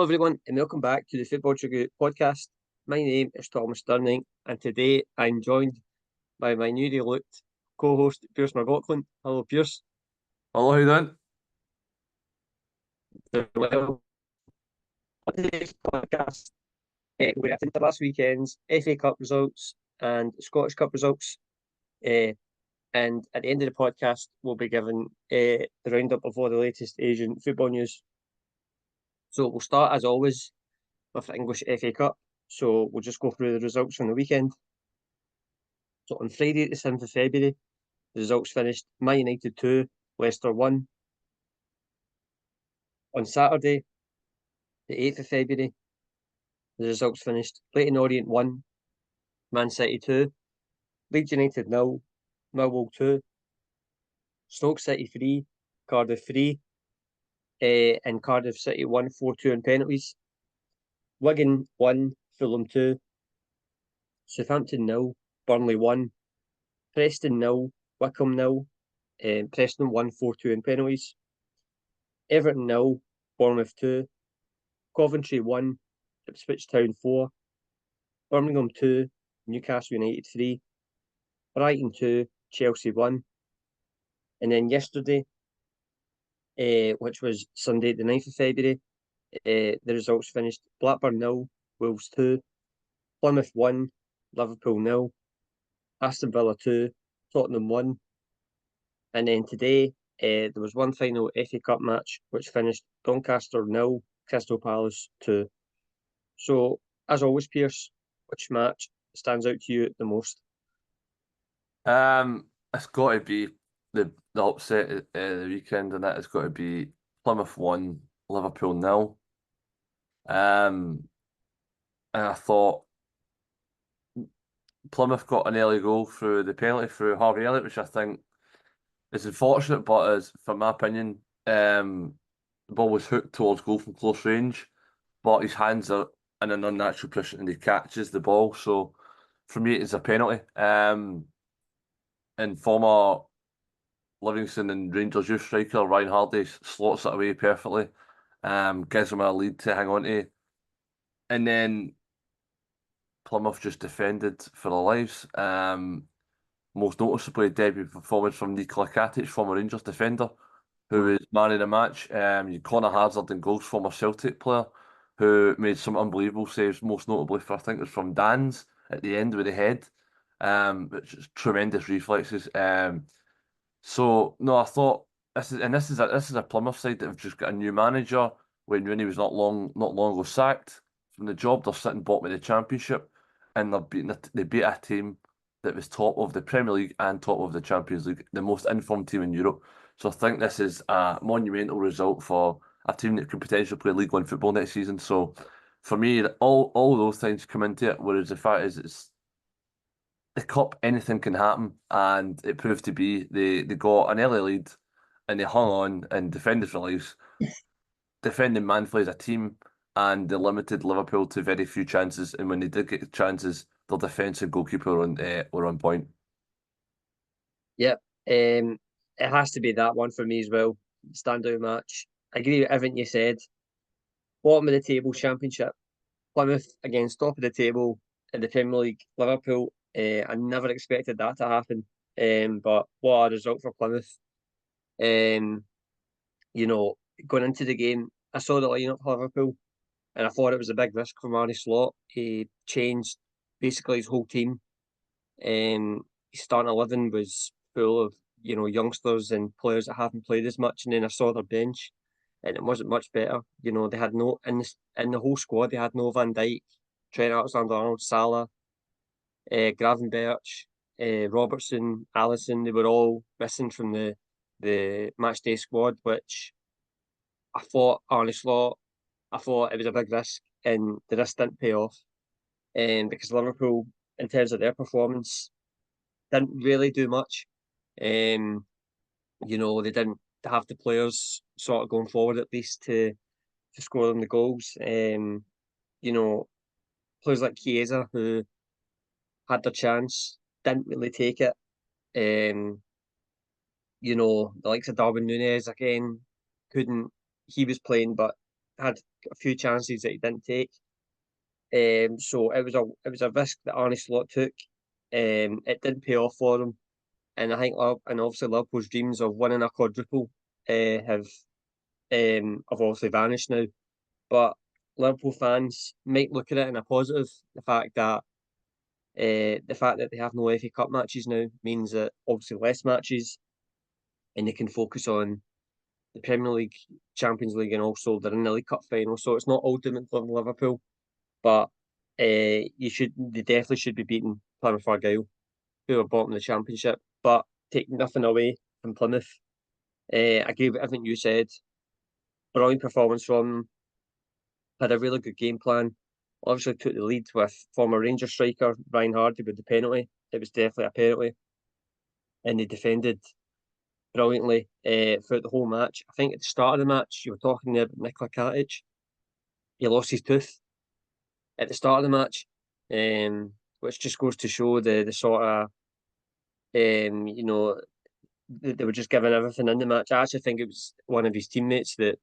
Hello everyone and welcome back to the Football Chuggu Podcast. My name is Thomas Durning and today I'm joined by my newly looked co-host Pearse McLaughlin. Hello Pearse. Hello, how you doing? Well, on today's podcast, we're into last weekend's FA Cup results and Scottish Cup results. And at the end of the podcast, we'll be given the roundup of all the latest Asian football news. So we'll start as always with the English FA Cup. So we'll just go through the results from the weekend. So on Friday, the 7th of February, the results finished Man United 2, Leicester 1. On Saturday, the 8th of February, the results finished Leyton Orient 1, Man City 2, Leeds United 0, Millwall 2, Stoke City 3, Cardiff 3, and Cardiff City 1, 4-2 on penalties. Wigan 1, Fulham 2, Southampton 0, Burnley 1, Preston 0, Wycombe 0, Preston 1, 4-2 on penalties. Everton 0, Bournemouth 2, Coventry 1, Ipswich Town 4, Birmingham 2, Newcastle United 3, Brighton 2, Chelsea 1. And then yesterday, which was Sunday the 9th of February, the results finished Blackburn 0, Wolves 2, Plymouth 1, Liverpool 0, Aston Villa 2, Tottenham 1. And then today, there was one final FA Cup match, which finished Doncaster 0, Crystal Palace 2. So, as always, Pearse, which match stands out to you the most? It's got to be the upset at the weekend, and that has got to be Plymouth 1, Liverpool 0. And I thought Plymouth got an early goal through the penalty through Harvey Elliott, which I think is unfortunate, but is, from my opinion, the ball was hooked towards goal from close range, but his hands are in an unnatural position and he catches the ball. So for me, it's a penalty. And former Livingston and Rangers youth striker Ryan Hardy slots it away perfectly, gives them a lead to hang on to, and then Plymouth just defended for their lives. Most noticeably, debut performance from Nikola Katic, former Rangers defender, who was man of the match. Connor Hazard and goals, former Celtic player, who made some unbelievable saves, most notably for, I think it was from Dan's at the end with the head, which is tremendous reflexes. So no, I thought this is a Plymouth side that have just got a new manager. When Rooney was not long ago sacked from the job, they're sitting bottom of the Championship, and they beat a team that was top of the Premier League and top of the Champions League, the most informed team in Europe. So I think this is a monumental result for a team that could potentially play League One football next season. So for me, all those things come into it. Whereas the fact is, it's the cup, anything can happen, and it proved to be they got an early lead and they hung on and defended for lives, defending manfully as a team, and they limited Liverpool to very few chances. And when they did get chances, their defence and goalkeeper were on point. Yep. It has to be that one for me as well. Standout match. I agree with everything you said. Bottom of the table Championship. Plymouth against top of the table in the Premier League. Liverpool. I never expected that to happen. But what a result for Plymouth. Um, going into the game, I saw the lineup for Liverpool, and I thought it was a big risk from Arne Slot. He changed basically his whole team. His starting 11 was full of youngsters and players that haven't played as much, and then I saw their bench, and it wasn't much better. They had no in the whole squad. They had no Van Dijk, Trent Alexander-Arnold, Salah, Gravenberch, Robertson, Allison. They were all missing from the match day squad, which I thought Arne Slot. I thought it was a big risk, and the risk didn't pay off. Because Liverpool, in terms of their performance, didn't really do much. They didn't have the players sort of going forward at least to score them the goals. You know, Players like Chiesa who had their chance didn't really take it. Um, the likes of Darwin Núñez again couldn't. He was playing, but had a few chances that he didn't take. So it was a risk that Arne Slot took. It didn't pay off for him, and I think and obviously Liverpool's dreams of winning a quadruple have obviously vanished now. But Liverpool fans might look at it in a positive. The fact that they have no FA Cup matches now means that obviously less matches, and they can focus on the Premier League, Champions League, and also they're in the League Cup final. So it's not ultimate for Liverpool, but they definitely should be beating Plymouth Argyle, who are bottom of the Championship. But take nothing away from Plymouth. I agree with everything you said. Brilliant performance from them. Had a really good game plan. Obviously took the lead with former Rangers striker Ryan Hardy with the penalty. It was definitely a penalty, and they defended brilliantly throughout the whole match. I think at the start of the match, you were talking there about Nikola Katic. He lost his tooth at the start of the match, which just goes to show the sort of they were just giving everything in the match. I actually think it was one of his teammates that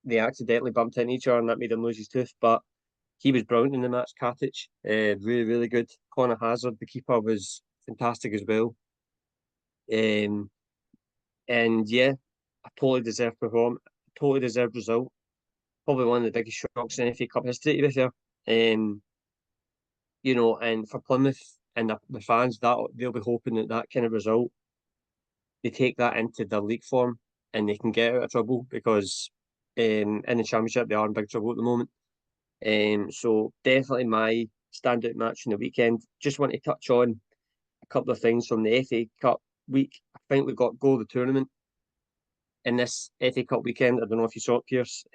they accidentally bumped into each other and that made him lose his tooth. But he was brilliant in the match, Katic. Really, really good. Connor Hazard, the keeper, was fantastic as well. And yeah, a totally deserved performance, totally deserved result. Probably one of the biggest shocks in FA Cup history, to be fair. And for Plymouth and the fans, that they'll be hoping that kind of result, they take that into their league form and they can get out of trouble because in the Championship they are in big trouble at the moment. So definitely my standout match in the weekend. Just want to touch on a couple of things from the FA Cup week. I think we got goal of the tournament in this FA Cup weekend. I don't know if you saw it, Pearse.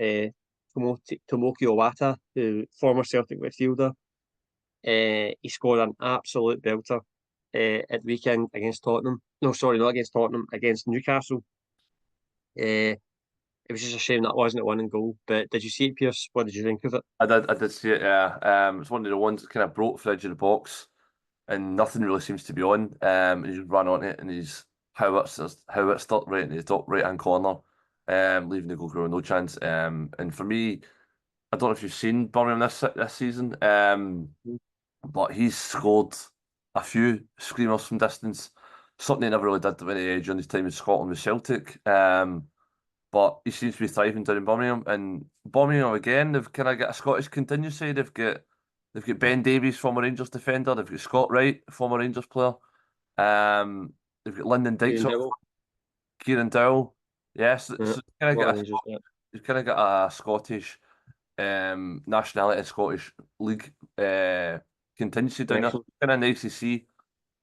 Tomoki Owata, the former Celtic midfielder, he scored an absolute belter at the weekend against Tottenham. No, sorry, not against Tottenham, against Newcastle. It was just a shame that wasn't a winning goal. But did you see it, Pearse? What did you think of it? I did see it. Yeah, it's one of the ones that kind of broke the edge of the box, and nothing really seems to be on. And he just ran on it, and he's how stuck right in the top right hand corner, leaving the goalkeeper with no chance. And for me, I don't know if you've seen Birmingham this season, but he's scored a few screamers from distance. Something he never really did during his time in Scotland with Celtic. But he seems to be thriving down in Birmingham. And Birmingham again, they've kind of got a Scottish contingency. They've got Ben Davies, former Rangers defender. They've got Scott Wright, former Rangers player. They've got Lyndon Dykes, Kieran Dowell. Yes, so you've kind of got a Scottish nationality, Scottish league contingency down there. Kind of nice to see.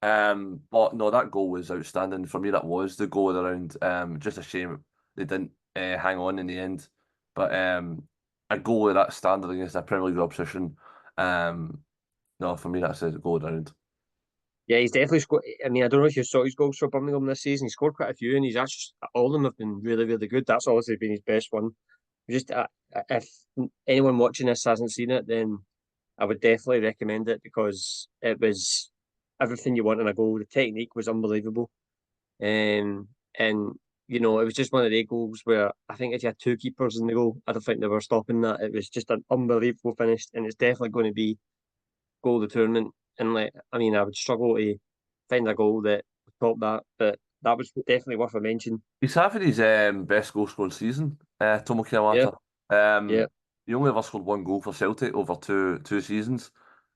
But no, that goal was outstanding for me. That was the goal of the round. Just a shame they didn't hang on in the end. But a goal of that standard against a Premier League opposition. No, for me that's a goal of the round. Yeah, he's definitely scored. I mean, I don't know if you saw his goals for Birmingham this season. He scored quite a few, and he's actually all of them have been really, really good. That's obviously been his best one. Just if anyone watching this hasn't seen it, then I would definitely recommend it because it was everything you want in a goal. The technique was unbelievable, and it was just one of the goals where I think if you had two keepers in the goal, I don't think they were stopping that. It was just an unbelievable finish, and it's definitely going to be goal of the tournament. And I would struggle to find a goal that would top that, but that was definitely worth a mention. He's having his best goal scoring season, Tomo Yeah, Kawamata. yeah, He only ever scored one goal for Celtic over two seasons.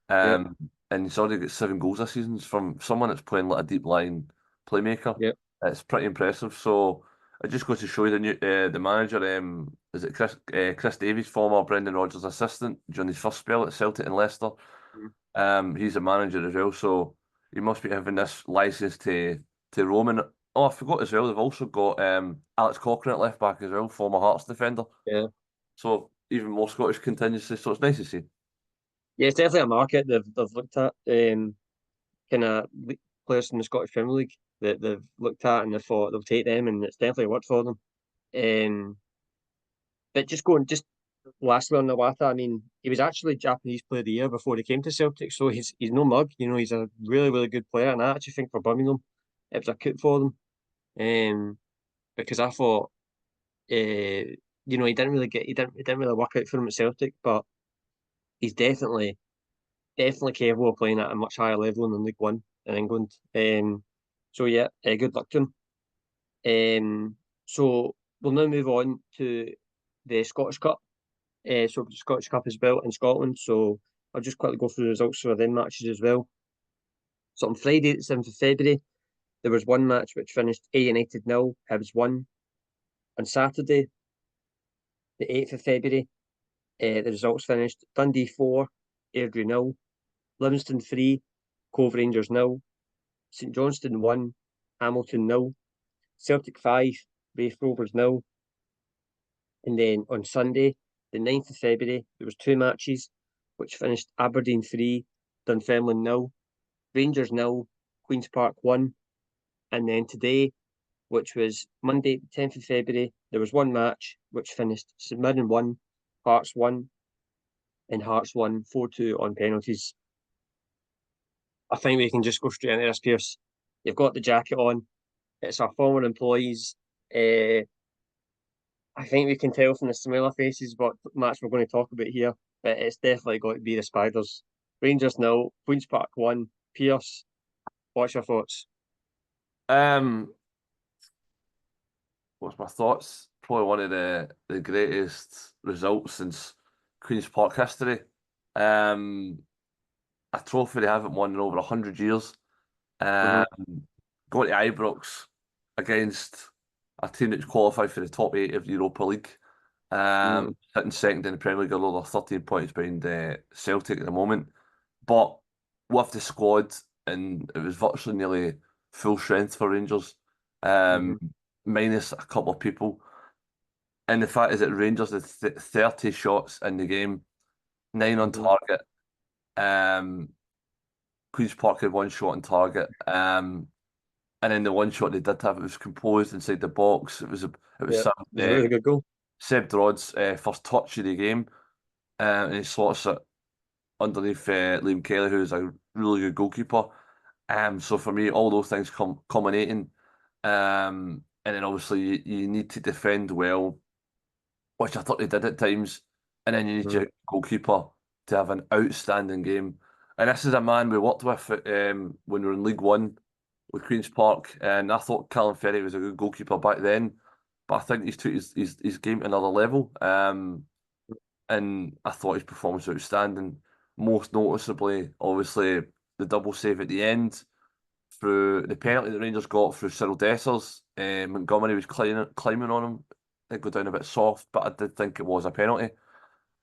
yeah, And he's already got 7 goals this season from someone that's playing like a deep line playmaker. yeah, It's pretty impressive. So it just goes to show you the manager. Is it Chris Davies, former Brendan Rodgers' assistant during his first spell at Celtic and Leicester? He's a manager as well, so he must be having this license to roam. And oh, I forgot as well. They've also got Alex Cochrane at left back as well, former Hearts defender. yeah. So even more Scottish contingency. So it's nice to see. Yeah, it's definitely a market they've looked at. Kind of players from the Scottish Premier League that they've looked at and they thought they'll take them, and it's definitely worked for them. But just lastly on Nawata, I mean, he was actually Japanese Player of the Year before he came to Celtic, so he's no mug. He's a really really good player, and I actually think for Birmingham, it was a coup for them. Because I thought he didn't really work out for him at Celtic, but he's definitely capable of playing at a much higher level than League One in England. So yeah, good luck to him. So we'll now move on to the Scottish Cup. So the Scottish Cup is built in Scotland. So I'll just quickly go through the results for them matches as well. So on Friday, the 7th of February, there was one match which finished A United 0, Hibs 1. On Saturday, the 8th of February, the results finished Dundee 4, Airdrie 0, Livingston 3, Cove Rangers 0, St Johnstone 1, Hamilton 0, Celtic 5, Raith Rovers 0. And then on Sunday, the 9th of February, there was two matches, which finished Aberdeen 3, Dunfermline 0, Rangers 0, Queen's Park 1. And then today, which was Monday, the 10th of February, there was one match, which finished St Mirren 1, Hearts 1, and Hearts won 4-2 on penalties. I think we can just go straight into this, Pearse. You've got the jacket on. It's our former employees. I think we can tell from the similar faces what match we're going to talk about here, but it's definitely going to be the Spiders. Rangers 0, Queen's Park 1. Pearse, what's your thoughts? What's my thoughts? Probably one of the greatest results since Queen's Park history. A trophy they haven't won in over 100 years. Mm-hmm. Going to Ibrox against a team that's qualified for the top eight of the Europa League. Mm-hmm. Sitting second in the Premier League, although they're 13 points behind Celtic at the moment. But with the squad, and it was virtually nearly full strength for Rangers, Mm-hmm. minus a couple of people. And the fact is that Rangers had 30 shots in the game, 9 on Mm-hmm. target. Queen's Park had one shot on target. And then the one shot they did have, it was composed inside the box. It was Yeah, it was a really good goal. Seb Drod's first touch of the game, and he slots it underneath Liam Kelly, who's a really good goalkeeper. So for me, all those things culminating, and then obviously you need to defend well, which I thought they did at times, and then you need Mm-hmm. your goalkeeper to have an outstanding game. And this is a man we worked with when we were in League One with Queen's Park, and I thought Callum Ferry was a good goalkeeper back then, but I think he's took his game to another level. And I thought his performance was outstanding. Most noticeably, obviously, the double save at the end through the penalty the Rangers got through Cyril Dessers. Montgomery was climbing on him. It go down a bit soft, but I did think it was a penalty.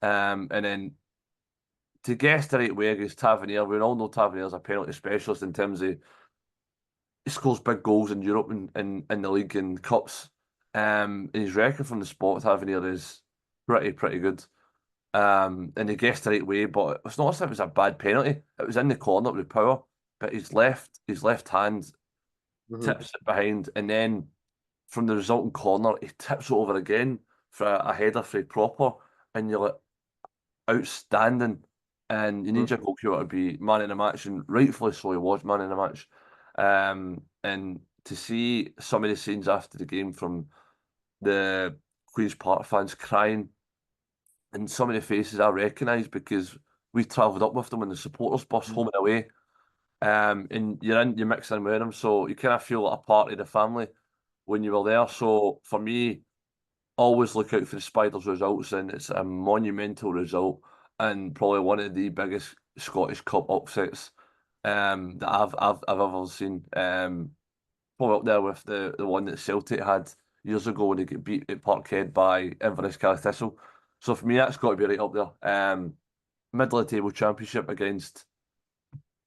And then to guess the right way against Tavernier, we all know Tavernier's a penalty specialist in terms of he scores big goals in Europe and in the league and cups. And his record from the spot, Tavernier, is pretty good. And he guessed the right way, but it's not as if it was a bad penalty. It was in the corner with power, but his left hand Mm-hmm. tips it behind, and then from the resulting corner, he tips it over again for a header for a proper, and you're like, outstanding. And you need your goalkeeper to be man in the match, and rightfully so, he was man in the match. And to see some of the scenes after the game from the Queen's Park fans crying, and some of the faces I recognise because we travelled up with them on the supporters bus Mm-hmm. home and away. And you're mixing with them, so you kind of feel like a part of the family when you were there. So for me, always look out for the Spiders results, and it's a monumental result and probably one of the biggest Scottish Cup upsets that I've ever seen. Probably up there with the one that Celtic had years ago when they get beat at Parkhead by Inverness Caley Thistle. So for me, that's got to be right up there. Middle of the table championship against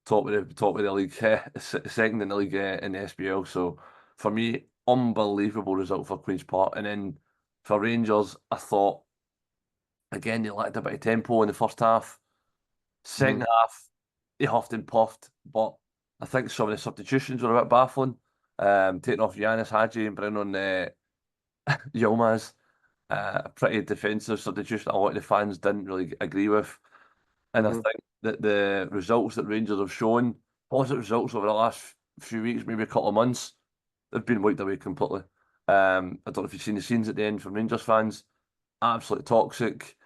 top of the league, second in the league in the SPL. So for me, unbelievable result for Queen's Park. And then for Rangers, I thought again they lacked a bit of tempo in the first half. Mm-hmm. Second half, they huffed and puffed, but I think some of the substitutions were a bit baffling. Taking off Yanis Hadji and bringing on Yilmaz, a pretty defensive substitution. A lot of the fans didn't really agree with. And I Mm-hmm. think that the results that Rangers have shown, positive results over the last few weeks, maybe a couple of months, they've been wiped away completely. I don't know if you've seen the scenes at the end from Rangers fans. absolutely toxic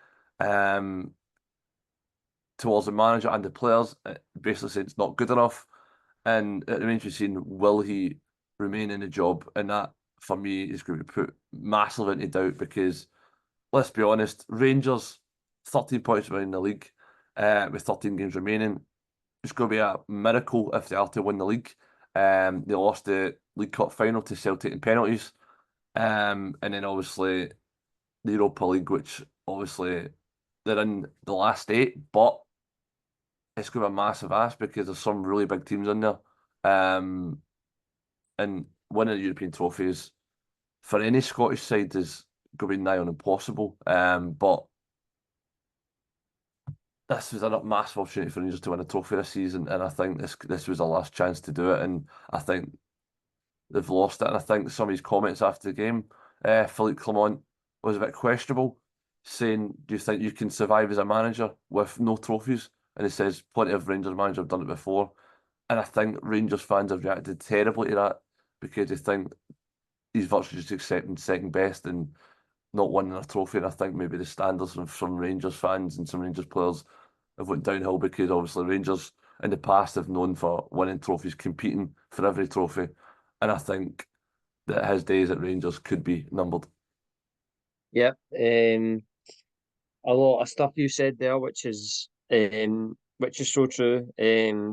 towards the manager and the players. It basically said it's not good enough. And it remains to be seen, will he remain in the job? And that, for me, is going to be put massive into doubt because, let's be honest, Rangers, 13 points behind the league with 13 games remaining. It's going to be a miracle if they are to win the league. They lost the League Cup final to Celtic in penalties. And then obviously the Europa League, which obviously they're in the last eight, but it's going to be a massive ask because there's some really big teams in there. And winning the European trophies for any Scottish side is going to be nigh on impossible. But this was a massive opportunity for Rangers to win a trophy this season, and I think this was the last chance to do it. And I think they've lost it. And I think some of his comments after the game, Philippe Clement, was a bit questionable, saying, "Do you think you can survive as a manager with no trophies?" And he says, "Plenty of Rangers managers have done it before." And I think Rangers fans have reacted terribly to that because they think he's virtually just accepting second best and not winning a trophy. And I think maybe the standards from some Rangers fans and some Rangers players have went downhill because obviously Rangers in the past have known for winning trophies, competing for every trophy. And I think that his days at Rangers could be numbered. Yeah, a lot of stuff you said there, which is so true.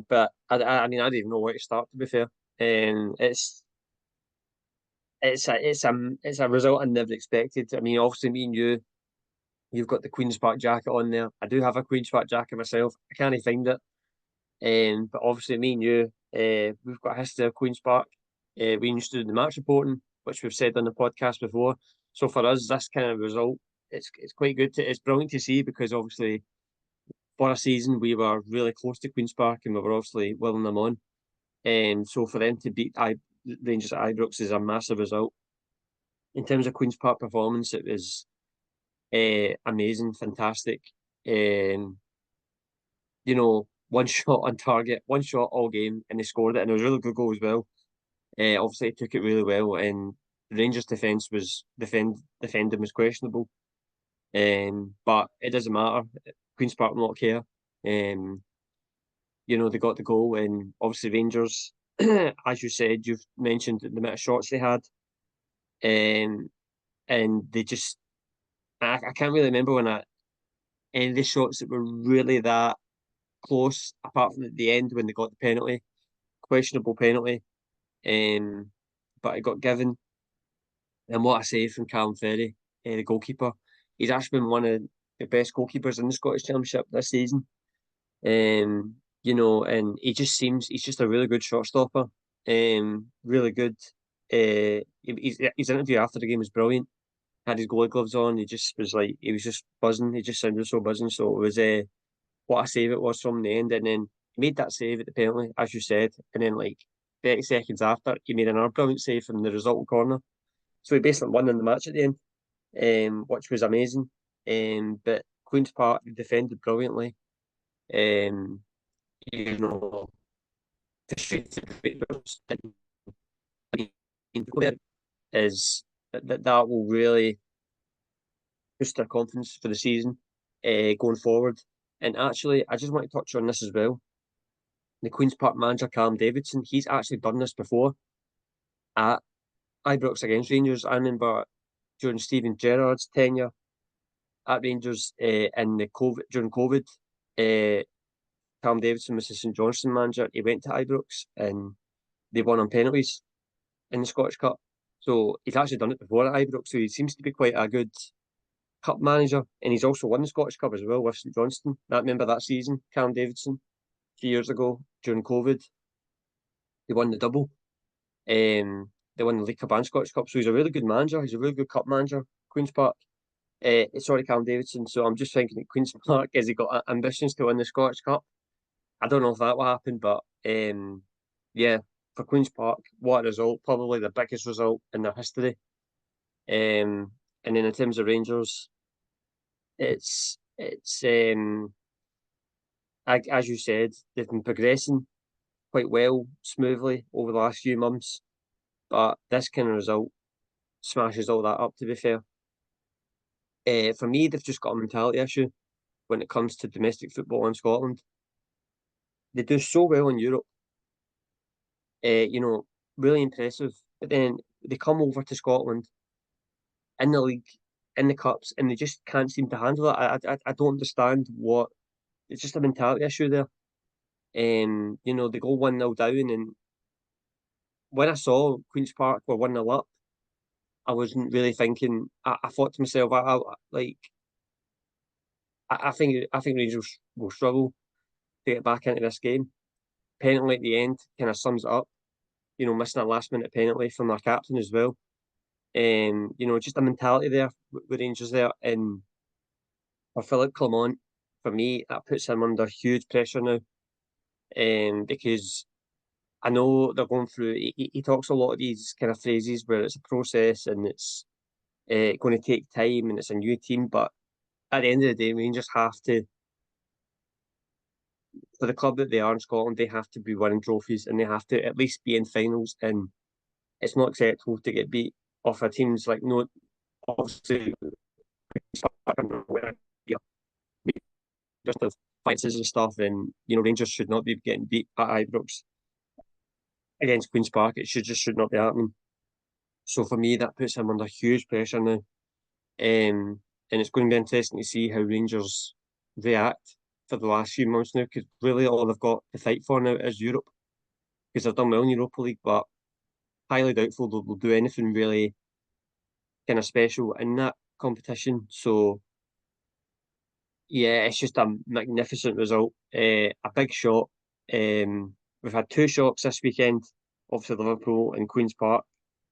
But I mean, I don't even know where to start. To be fair, it's a result I never expected. I mean, obviously, me and you've got the Queen's Park jacket on there. I do have a Queen's Park jacket myself. I can't find it. But obviously, me and you, we've got a history of Queen's Park. We used to do the match reporting, which we've said on the podcast before. So for us, this kind of result, it's quite good. It's brilliant to see because obviously for a season we were really close to Queen's Park and we were obviously willing them on. And so for them to beat Rangers at Ibrox is a massive result. In terms of Queen's Park performance, it was amazing, fantastic. Um, one shot on target, one shot all game, and they scored it, and it was a really good goal as well. Obviously, he took it really well, and the Rangers' defending was questionable. But it doesn't matter. Queens Park will not care. Um, they got the goal, and obviously Rangers, as you said, you've mentioned the amount of shots they had, and they just I can't really remember any of the shots that were really that close, apart from at the end when they got the penalty, questionable penalty. Um, but it got given. And what a save from Callum Ferry, the goalkeeper. He's actually been one of the best goalkeepers in the Scottish Championship this season. And he's just a really good shot stopper. Really good. His interview after the game was brilliant. Had his goalie gloves on. He was just buzzing. He just sounded so buzzing. So it was what a save it was from the end. And then he made that save at the penalty, as you said. And then like 30 seconds after, he made another brilliant save from the resulting corner. So he basically won in the match at the end, which was amazing. But Queen's Park defended brilliantly. Um, you know, frustrated is that will really boost their confidence for the season going forward. And actually, I just want to touch on this as well. The Queen's Park manager, Callum Davidson, he's actually done this before at Ibrox against Rangers. I remember during Steven Gerrard's tenure at Rangers in the during COVID. Callum Davidson was the St Johnstone manager. He went to Ibrox and they won on penalties in the Scottish Cup. So he's actually done it before at Ibrox. So he seems to be quite a good cup manager. And he's also won the Scottish Cup as well with St Johnstone. I remember that season, Callum Davidson, a few years ago during COVID. They won the double. They won the League Cup and Scottish Cup. So he's a really good manager. He's a really good cup manager, Queen's Park. Sorry, Callum Davidson. So I'm just thinking at Queen's Park, has he got ambitions to win the Scottish Cup? I don't know if that will happen, but yeah, for Queen's Park, what a result! Probably the biggest result in their history. And then in terms of Rangers, it's as you said, they've been progressing quite well, smoothly over the last few months. But this kind of result smashes all that up. To be fair, For me, they've just got a mentality issue when it comes to domestic football in Scotland. They do so well in Europe, really impressive. But then they come over to Scotland in the league, in the cups, and they just can't seem to handle it. I don't understand what. It's just a mentality issue there. They go 1-0 down, and when I saw Queen's Park were 1-0 up, I wasn't really thinking. I thought to myself, I think Rangers will struggle to get back into this game. Penalty at the end kind of sums it up. Missing a last minute penalty from our captain as well. Just a mentality there with Rangers there. And for Philippe Clement, for me, that puts him under huge pressure now. Because I know they're going through. He talks a lot of these kind of phrases where it's a process and it's going to take time and it's a new team. But at the end of the day, Rangers have to, for the club that they are in Scotland, they have to be winning trophies and they have to at least be in finals. And it's not acceptable to get beat off of teams like no, obviously just the finances and stuff. And Rangers should not be getting beat at Ibrox against Queen's Park. It should not be happening. So for me, that puts him under huge pressure now. And it's going to be interesting to see how Rangers react for the last few months now, because really all they've got to fight for now is Europe, because they've done well in Europa League, but highly doubtful they'll do anything really kind of special in that competition. So yeah, it's just a magnificent result, a big shot. We've had two shocks this weekend, obviously Liverpool and Queen's Park.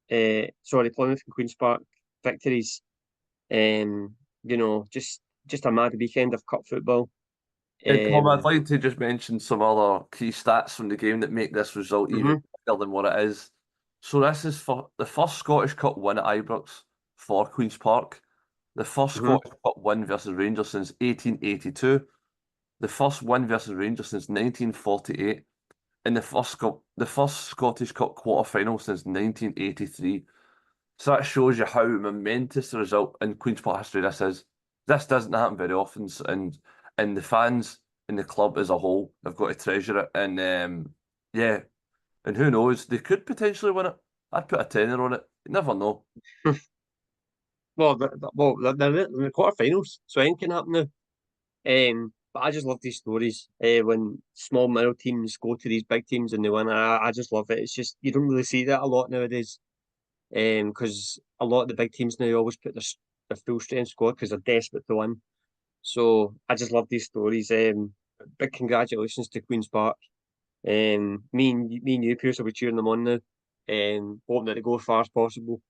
Plymouth and Queen's Park victories. Just a mad weekend of cup football. Hey, Tom, I'd Um, like to just mention some other key stats from the game that make this result even mhm, bigger than what it is. So this is for the first Scottish Cup win at Ibrox for Queen's Park, the first mhm. Scottish Cup win versus Rangers since 1882, the first win versus Rangers since 1948, and the first Scottish Cup quarter final since 1983. So that shows you how momentous the result in Queen's Park history this is. This doesn't happen very often, and the fans and the club as a whole have got to treasure it. And yeah, and who knows, they could potentially win it. I'd put a tenner on it. You never know. They're in the quarterfinals, so anything can happen now. But I just love these stories. When small middle teams go to these big teams and they win, I just love it. It's just you don't really see that a lot nowadays. Because a lot of the big teams now always put their full strength squad because they're desperate to win. So I just love these stories. Big congratulations to Queen's Park. Me and you, Pearse, will be cheering them on now. Hoping that they go as far as possible.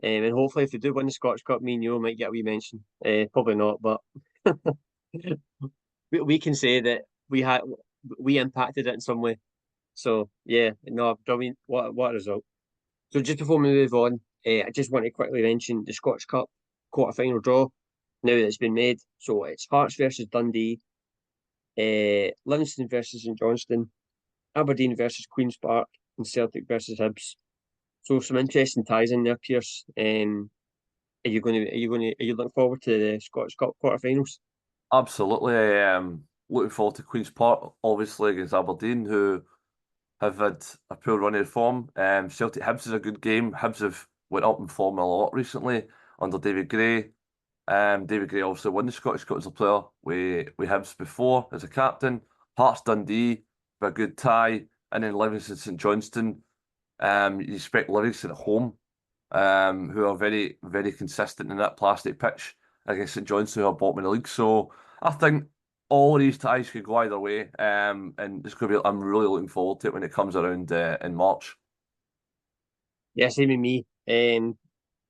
And hopefully, if they do win the Scottish Cup, me and you might get a wee mention. Probably not, but we can say that we impacted it in some way. So yeah, no, brilliant. What a result. So just before we move on, I just want to quickly mention the Scottish Cup quarter-final draw. Now that it's been made, so it's Hearts versus Dundee, Livingston versus St Johnstone, Aberdeen versus Queen's Park, and Celtic versus Hibs. So some interesting ties in there, Pearse. Are you looking forward to the Scottish Cup quarter-finals? Absolutely. I am looking forward to Queen's Park, obviously against Aberdeen, who have had a poor run of form. Celtic Hibs is a good game. Hibs have went up in form a lot recently under David Gray. David Gray obviously won the Scottish Cup as a player with Hibs before as a captain. Hearts Dundee, a good tie, and then Livingston St Johnstone. You expect Livingston at home, who are very, very consistent in that plastic pitch against St Johnstone, who are bottom of the league. So I think all of these ties could go either way, and it's going to be. I'm really looking forward to it when it comes around in March. Yeah, same with me.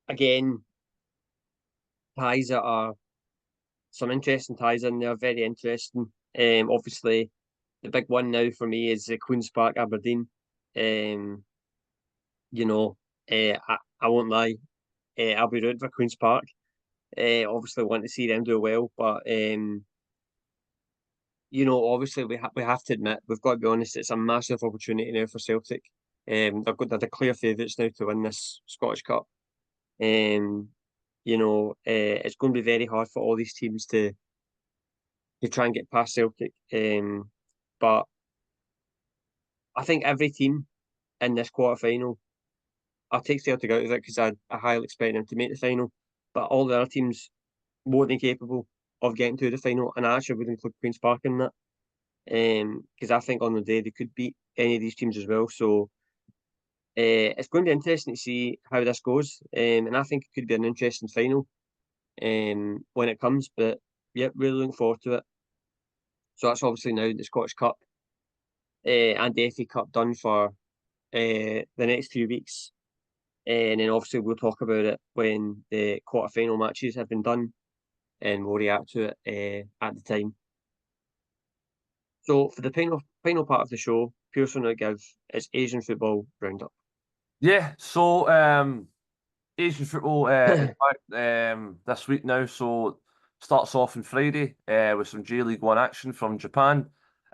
Again, ties that are some interesting ties in there, very interesting. Obviously, the big one now for me is the Queen's Park Aberdeen. Um, I won't lie, I'll be rooting for Queen's Park. Obviously, want to see them do well, but obviously we have to admit we've got to be honest. It's a massive opportunity now for Celtic. They're the clear favourites now to win this Scottish Cup. Um, it's going to be very hard for all these teams to try and get past Celtic. But I think every team in this quarter-final, I'll take Celtic out of it because I highly expect them to make the final. But all the other teams more than capable of getting to the final, and I actually would include Queen's Park in that. Because I think on the day they could beat any of these teams as well. So it's going to be interesting to see how this goes. And I think it could be an interesting final when it comes. But yeah, really looking forward to it. So that's obviously now the Scottish Cup and the FA Cup done for the next few weeks. And then obviously we'll talk about it when the quarter-final matches have been done and we'll react to it at the time. So for the final part of the show, Pearse will now give its Asian football roundup. Yeah, so Asian football is back this week now. So starts off on Friday with some J League One action from Japan.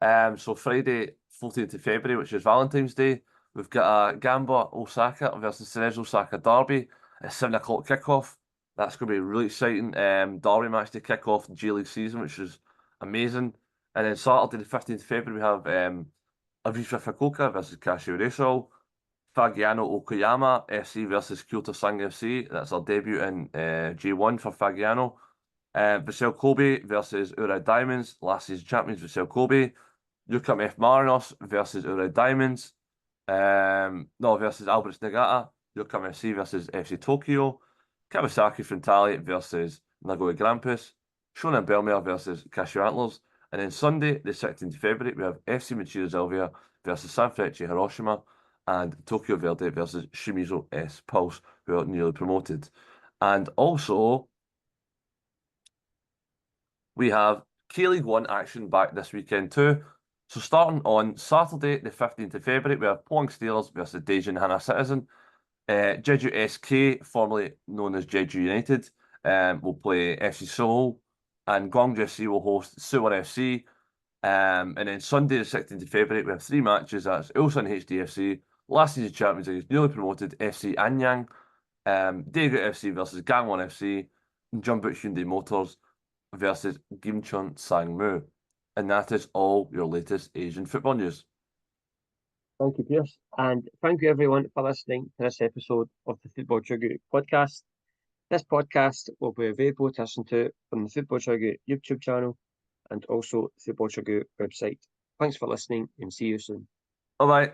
So Friday, 14th of February, which is Valentine's Day, we've got a Gamba Osaka versus Cerezo Osaka derby at 7 o'clock kickoff. That's going to be really exciting. Derby match to kick off the J League season, which is amazing. And then Saturday, the 15th of February, we have Avispa Fukuoka versus Casio Reysol. Fagiano Okayama FC versus Kyoto Sang FC. That's our debut in J1 for Fagiano. Vissel Kobe versus Urai Diamonds. Last season champions Vissel Kobe. Yukam F Marinos versus Urai Diamonds. Versus Alberts Nagata. Yukam FC versus FC Tokyo. Kawasaki Frontale versus Nagoya Grampus. Shonan Belmare versus Casio Antlers. And then Sunday, the 16th of February, we have FC Machida Zelvia versus Sanfrecce Hiroshima. And Tokyo Verde versus Shimizu S Pulse, who are newly promoted. And also, we have K-League One action back this weekend too. So starting on Saturday, the 15th of February, we have Pohang Steelers versus Daejeon Hana Citizen. Jeju SK, formerly known as Jeju United, will play FC Seoul. And Gwangju FC will host Suwon FC. And then Sunday, the 16th of February, we have three matches. That's Ulsan HDFC, last season champions against newly promoted FC Anyang, Daegu FC versus Gangwon FC, and Jeonbuk Hyundai Motors versus Gimcheon Sangmu. And that is all your latest Asian football news. Thank you, Pearse. And thank you, everyone, for listening to this episode of the Football Chuggu Podcast. This podcast will be available to listen to on the Football Chuggu YouTube channel and also the Football Chuggu website. Thanks for listening and see you soon. Bye-bye.